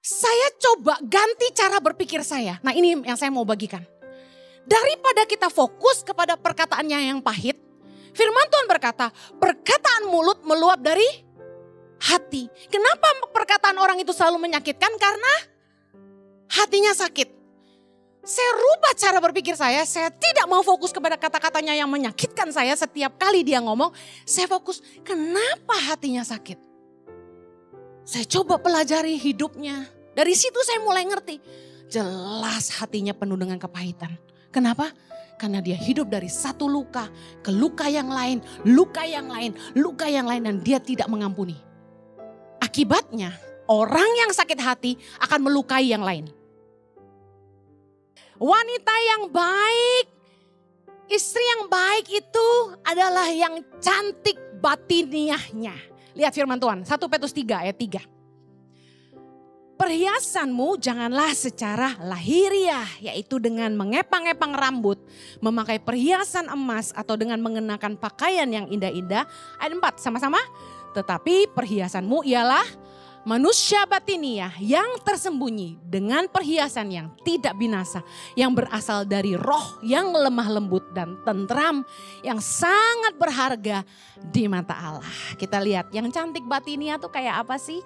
Saya coba ganti cara berpikir saya. Nah, ini yang saya mau bagikan. Daripada kita fokus kepada perkataannya yang pahit, firman Tuhan berkata, perkataan mulut meluap dari hati. Kenapa perkataan orang itu selalu menyakitkan? Karena hatinya sakit. Saya rubah cara berpikir saya tidak mau fokus kepada kata-katanya yang menyakitkan saya setiap kali dia ngomong. Saya fokus, kenapa hatinya sakit? Saya coba pelajari hidupnya. Dari situ saya mulai ngerti. Jelas hatinya penuh dengan kepahitan. Kenapa? Karena dia hidup dari satu luka ke luka yang lain, luka yang lain, luka yang lain, dan dia tidak mengampuni. Akibatnya orang yang sakit hati akan melukai yang lain. Wanita yang baik, istri yang baik itu adalah yang cantik batiniahnya. Lihat firman Tuhan, 1 Petrus 3 ayat 3. Perhiasanmu janganlah secara lahiriah, yaitu dengan mengepang-epang rambut, memakai perhiasan emas atau dengan mengenakan pakaian yang indah-indah. Ayat 4 sama-sama. Tetapi perhiasanmu ialah manusia batiniah yang tersembunyi dengan perhiasan yang tidak binasa, yang berasal dari roh yang lemah lembut dan tentram, yang sangat berharga di mata Allah. Kita lihat yang cantik batiniah tuh kayak apa sih?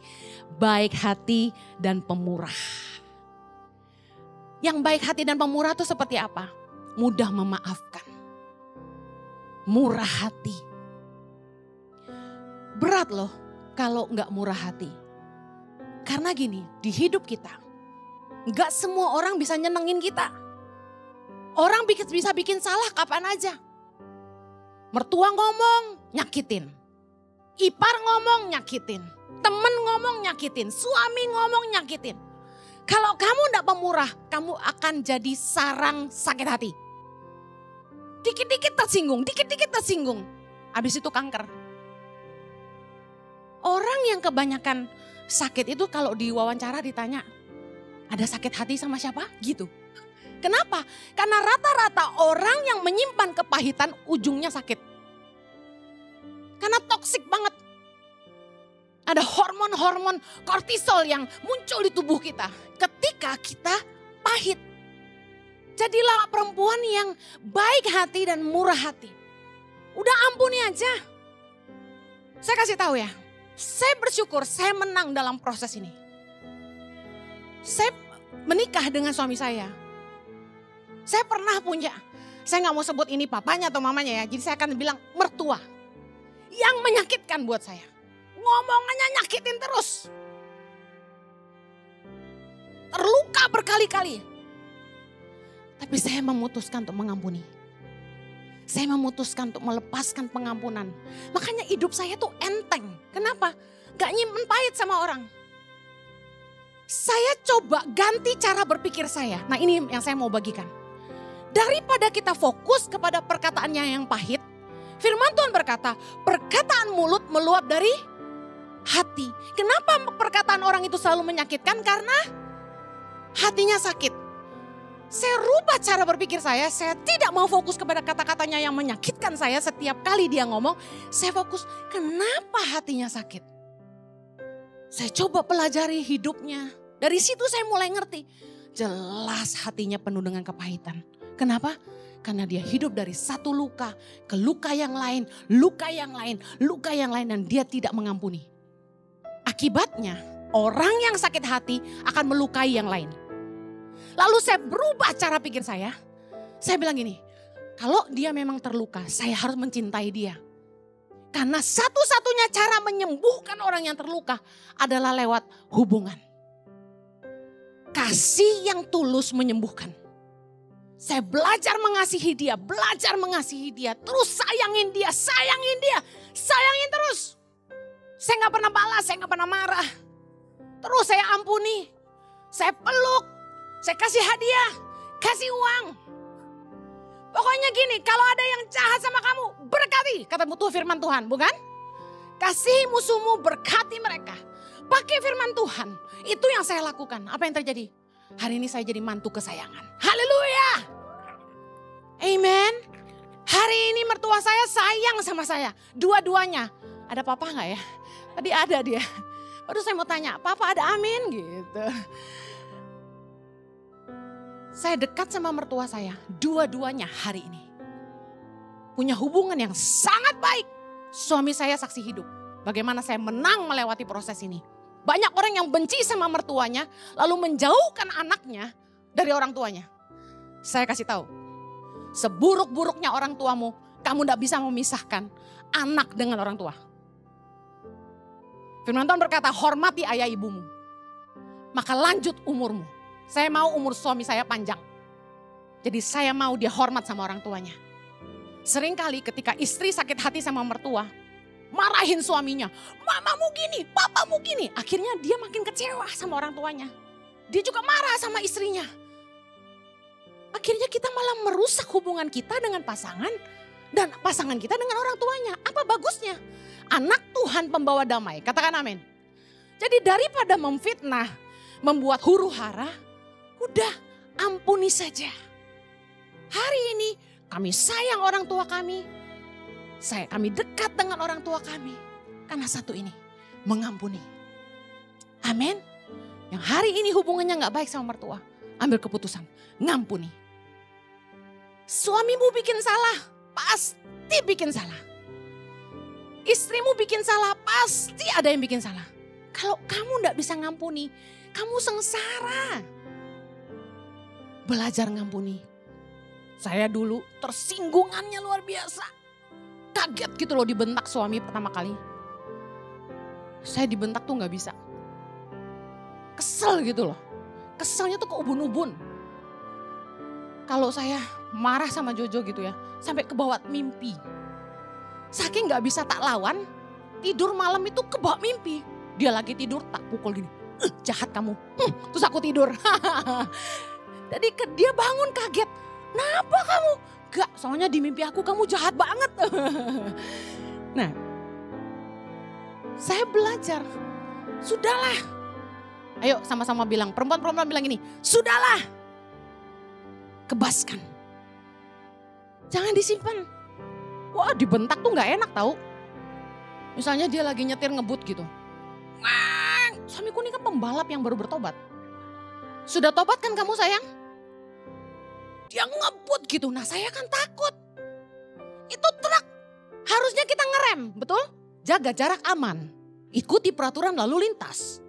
Baik hati dan pemurah. Yang baik hati dan pemurah tuh seperti apa? Mudah memaafkan. Murah hati. Berat loh kalau nggak murah hati. Karena gini, di hidup kita, gak semua orang bisa nyenengin kita. Orang bisa bikin salah kapan aja. Mertua ngomong, nyakitin. Ipar ngomong, nyakitin. Temen ngomong, nyakitin. Suami ngomong, nyakitin. Kalau kamu gak pemurah, kamu akan jadi sarang sakit hati. Dikit-dikit tersinggung. Habis itu kanker. Orang yang kebanyakan sakit itu kalau diwawancara ditanya, ada sakit hati sama siapa? Gitu. Kenapa? Karena rata-rata orang yang menyimpan kepahitan ujungnya sakit. Karena toksik banget. Ada hormon-hormon kortisol yang muncul di tubuh kita ketika kita pahit. Jadilah perempuan yang baik hati dan murah hati. Udah ampuni aja. Saya kasih tahu ya. Saya bersyukur saya menang dalam proses ini. Saya menikah dengan suami saya. Saya pernah punya, saya gak mau sebut ini papanya atau mamanya ya. Jadi saya akan bilang mertua. Yang menyakitkan buat saya. Ngomongannya nyakitin terus. Terluka berkali-kali. Tapi saya memutuskan untuk mengampuni. Saya memutuskan untuk melepaskan pengampunan. Makanya hidup saya tuh enteng. Kenapa? Gak nyimpen pahit sama orang. Saya coba ganti cara berpikir saya. Nah, ini yang saya mau bagikan. Daripada kita fokus kepada perkataannya yang pahit, firman Tuhan berkata, perkataan mulut meluap dari hati. Kenapa perkataan orang itu selalu menyakitkan? Karena hatinya sakit. Saya rubah cara berpikir saya tidak mau fokus kepada kata-katanya yang menyakitkan saya setiap kali dia ngomong. Saya fokus, kenapa hatinya sakit? Saya coba pelajari hidupnya. Dari situ saya mulai ngerti. Jelas hatinya penuh dengan kepahitan. Kenapa? Karena dia hidup dari satu luka ke luka yang lain, luka yang lain, luka yang lain, dan dia tidak mengampuni. Akibatnya orang yang sakit hati akan melukai yang lain. Lalu saya berubah cara pikir saya. Saya bilang gini, kalau dia memang terluka, saya harus mencintai dia. Karena satu-satunya cara menyembuhkan orang yang terluka adalah lewat hubungan. Kasih yang tulus menyembuhkan. Saya belajar mengasihi dia, terus sayangin dia, sayangin terus. Saya gak pernah balas, saya gak pernah marah. Terus saya ampuni, saya peluk. Saya kasih hadiah, kasih uang. Pokoknya gini, kalau ada yang jahat sama kamu, berkati. Kata Tuhan firman Tuhan, bukan? Kasih musuhmu, berkati mereka. Pakai firman Tuhan. Itu yang saya lakukan. Apa yang terjadi? Hari ini saya jadi mantu kesayangan. Haleluya. Amen. Hari ini mertua saya sayang sama saya. Dua-duanya. Ada papa gak ya? Tadi ada dia. Aduh saya mau tanya, Papa ada amin gitu. Saya dekat sama mertua saya, dua-duanya hari ini. Punya hubungan yang sangat baik. Suami saya saksi hidup. Bagaimana saya menang melewati proses ini. Banyak orang yang benci sama mertuanya, lalu menjauhkan anaknya dari orang tuanya. Saya kasih tahu, seburuk-buruknya orang tuamu, kamu tidak bisa memisahkan anak dengan orang tua. Firman Tuhan berkata, hormati ayah ibumu, maka lanjut umurmu. Saya mau umur suami saya panjang. Jadi saya mau dia hormat sama orang tuanya. Seringkali ketika istri sakit hati sama mertua, marahin suaminya. Mamamu gini, papamu gini. Akhirnya dia makin kecewa sama orang tuanya. Dia juga marah sama istrinya. Akhirnya kita malah merusak hubungan kita dengan pasangan. Dan pasangan kita dengan orang tuanya. Apa bagusnya? Anak Tuhan pembawa damai. Katakan amin. Jadi daripada memfitnah, membuat huru hara, udah ampuni saja. Hari ini kami sayang orang tua kami. Kami dekat dengan orang tua kami. Karena satu ini, mengampuni. Amin. Yang hari ini hubungannya gak baik sama mertua, ambil keputusan, ngampuni. Suamimu bikin salah, pasti bikin salah. Istrimu bikin salah, pasti ada yang bikin salah. Kalau kamu gak bisa ngampuni, kamu sengsara. Belajar ngampuni. Saya dulu tersinggungannya luar biasa. Kaget gitu loh dibentak suami pertama kali. Saya dibentak tuh gak bisa. Kesel gitu loh. Keselnya tuh keubun-ubun. Kalau saya marah sama Jojo gitu ya, sampai kebawa mimpi. Saking gak bisa tak lawan, tidur malam itu kebawa mimpi. Dia lagi tidur tak pukul gini. Jahat kamu. Terus aku tidur. Jadi dia bangun kaget. Kenapa kamu? Gak, soalnya di mimpi aku kamu jahat banget. Nah, saya belajar. Sudahlah. Ayo sama-sama bilang, perempuan-perempuan bilang gini. Sudahlah. Kebaskan. Jangan disimpan. Wah, dibentak tuh gak enak tahu. Misalnya dia lagi nyetir ngebut gitu. Suamiku ini kan pembalap yang baru bertobat. Sudah tobat kan kamu sayang? Dia ngebut gitu, nah saya kan takut. Itu truk, harusnya kita ngerem, betul? Jaga jarak aman, ikuti peraturan lalu lintas.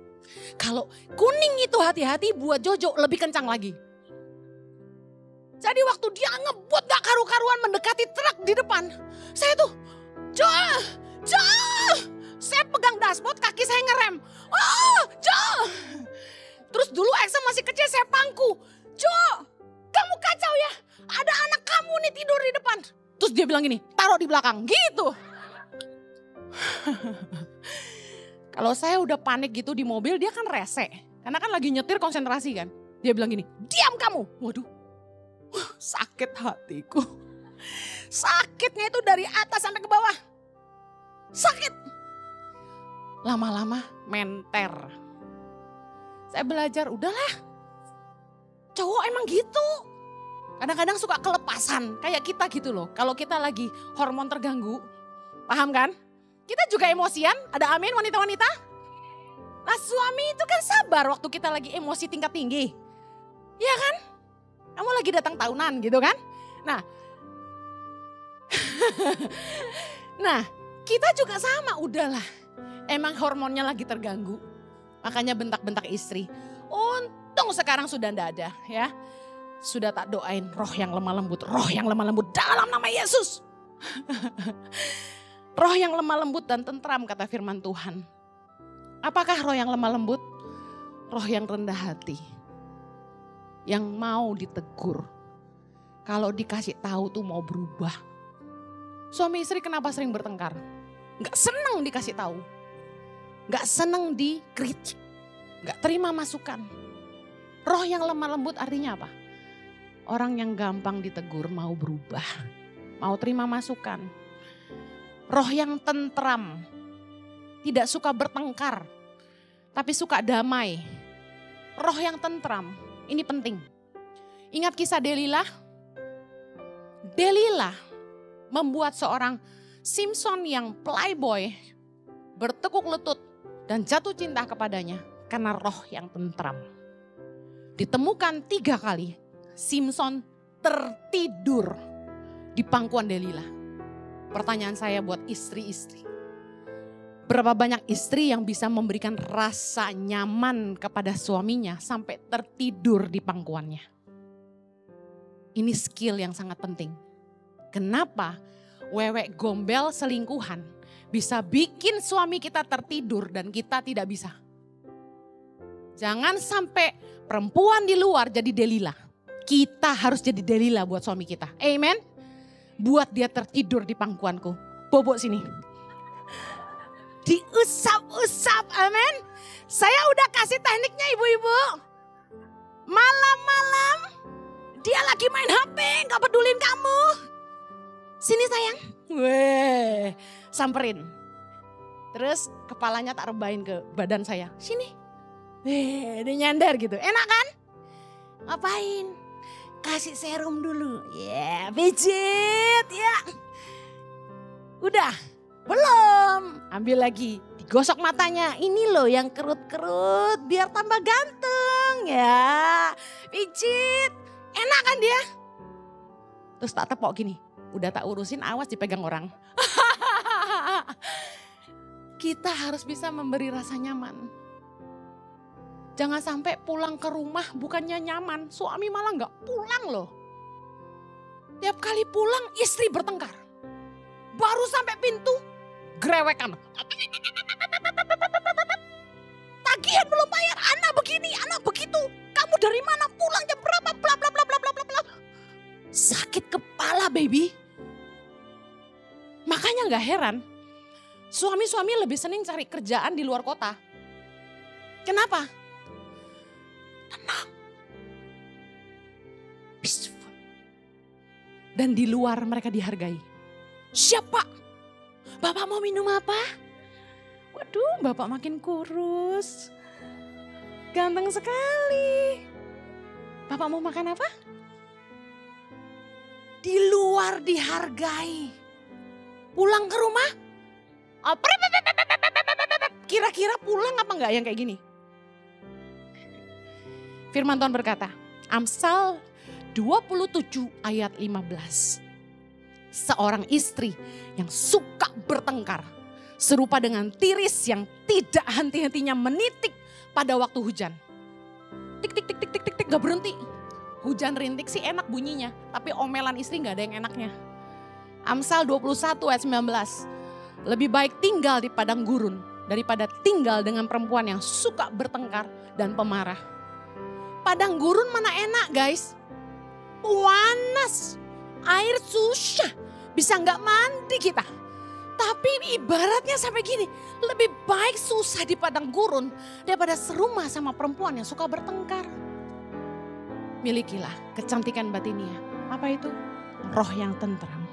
Kalau kuning itu hati-hati, buat Jojo lebih kencang lagi. Jadi waktu dia ngebut gak karu-karuan mendekati truk di depan. Saya tuh, Jo, saya pegang dashboard, kaki saya ngerem. Oh, Jo. Terus dulu Eksa masih kecil, saya pangku. Jo, kamu kacau ya, ada anak kamu nih tidur di depan. Terus dia bilang gini, taruh di belakang, gitu. Kalau saya udah panik gitu di mobil, dia kan rese. Karena kan lagi nyetir konsentrasi kan. Dia bilang gini, diam kamu. Waduh, sakit hatiku. Sakitnya itu dari atas sampai ke bawah. Sakit. Lama-lama menter. Saya belajar, udahlah. Cowok emang gitu. Kadang-kadang suka kelepasan, kayak kita gitu loh. Kalau kita lagi hormon terganggu, paham kan? Kita juga emosian, ada amin wanita-wanita? Nah suami itu kan sabar waktu kita lagi emosi tingkat tinggi. Iya kan? Kamu lagi datang tahunan gitu kan? Nah kita juga sama, udahlah. Emang hormonnya lagi terganggu. Makanya bentak-bentak istri. Untung sekarang sudah tidak ada ya. Sudah tak doain roh yang lemah lembut. Roh yang lemah lembut dalam nama Yesus. Roh yang lemah lembut dan tentram kata firman Tuhan. Apakah roh yang lemah lembut? Roh yang rendah hati. Yang mau ditegur. Kalau dikasih tahu tuh mau berubah. Suami istri kenapa sering bertengkar? Gak seneng dikasih tahu. Gak seneng dikritik. Gak terima masukan. Roh yang lemah lembut artinya apa? Orang yang gampang ditegur mau berubah. Mau terima masukan. Roh yang tentram. Tidak suka bertengkar. Tapi suka damai. Roh yang tentram. Ini penting. Ingat kisah Delilah? Delilah membuat seorang Simpson yang playboy bertekuk lutut dan jatuh cinta kepadanya karena roh yang tentram. Ditemukan 3 kali Samson tertidur di pangkuan Delila. Pertanyaan saya buat istri-istri. Berapa banyak istri yang bisa memberikan rasa nyaman kepada suaminya sampai tertidur di pangkuannya? Ini skill yang sangat penting. Kenapa wewek gombel selingkuhan bisa bikin suami kita tertidur dan kita tidak bisa? Jangan sampai perempuan di luar jadi Delila. Kita harus jadi Delila buat suami kita. Amen. Buat dia tertidur di pangkuanku. Bobok sini. Diusap-usap, amin. Saya udah kasih tekniknya ibu-ibu. Malam-malam dia lagi main HP, gak pedulin kamu. Sini sayang. Weh, samperin. Terus kepalanya tak rebahin ke badan saya. Sini. Weh, dia nyender gitu. Enak kan? Ngapain? Kasih serum dulu. Ya, pijit ya. Udah, belum. Ambil lagi, digosok matanya. Ini loh yang kerut-kerut biar tambah ganteng ya. Pijit. Enak kan dia? Terus tak tepok gini. Udah tak urusin, awas dipegang orang. Kita harus bisa memberi rasa nyaman. Jangan sampai pulang ke rumah bukannya nyaman, suami malah gak pulang loh. Tiap kali pulang istri bertengkar. Baru sampai pintu, grewekan. Tagihan belum bayar, anak begini, anak begitu. Kamu dari mana, pulang jam berapa, bla bla bla bla bla bla. Sakit kepala baby. Makanya gak heran, suami-suami lebih seneng cari kerjaan di luar kota. Kenapa? Tenang. Peaceful. Dan di luar mereka dihargai. Siapa? Bapak mau minum apa? Waduh, bapak makin kurus. Ganteng sekali. Bapak mau makan apa? Di luar dihargai. Pulang ke rumah? Kira-kira pulang apa enggak yang kayak gini? Firman Tuhan berkata, Amsal 27 ayat 15. Seorang istri yang suka bertengkar serupa dengan tiris yang tidak henti-hentinya menitik pada waktu hujan. Tik tik tik tik tik tik tik gak berhenti. Hujan rintik sih enak bunyinya, tapi omelan istri gak ada yang enaknya. Amsal 21 ayat 19. Lebih baik tinggal di padang gurun daripada tinggal dengan perempuan yang suka bertengkar dan pemarah. Padang gurun mana enak guys. Panas, air susah, bisa gak mandi kita. Tapi ibaratnya sampai gini, lebih baik susah di padang gurun daripada serumah sama perempuan yang suka bertengkar. Milikilah kecantikan batinia. Apa itu? Roh yang tentram.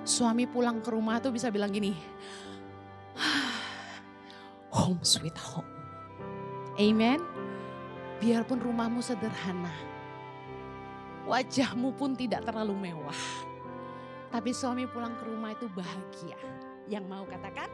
Suami pulang ke rumah tuh bisa bilang gini, home sweet home. Amen. Biarpun rumahmu sederhana, wajahmu pun tidak terlalu mewah. Tapi suami pulang ke rumah itu bahagia. Yang mau katakan?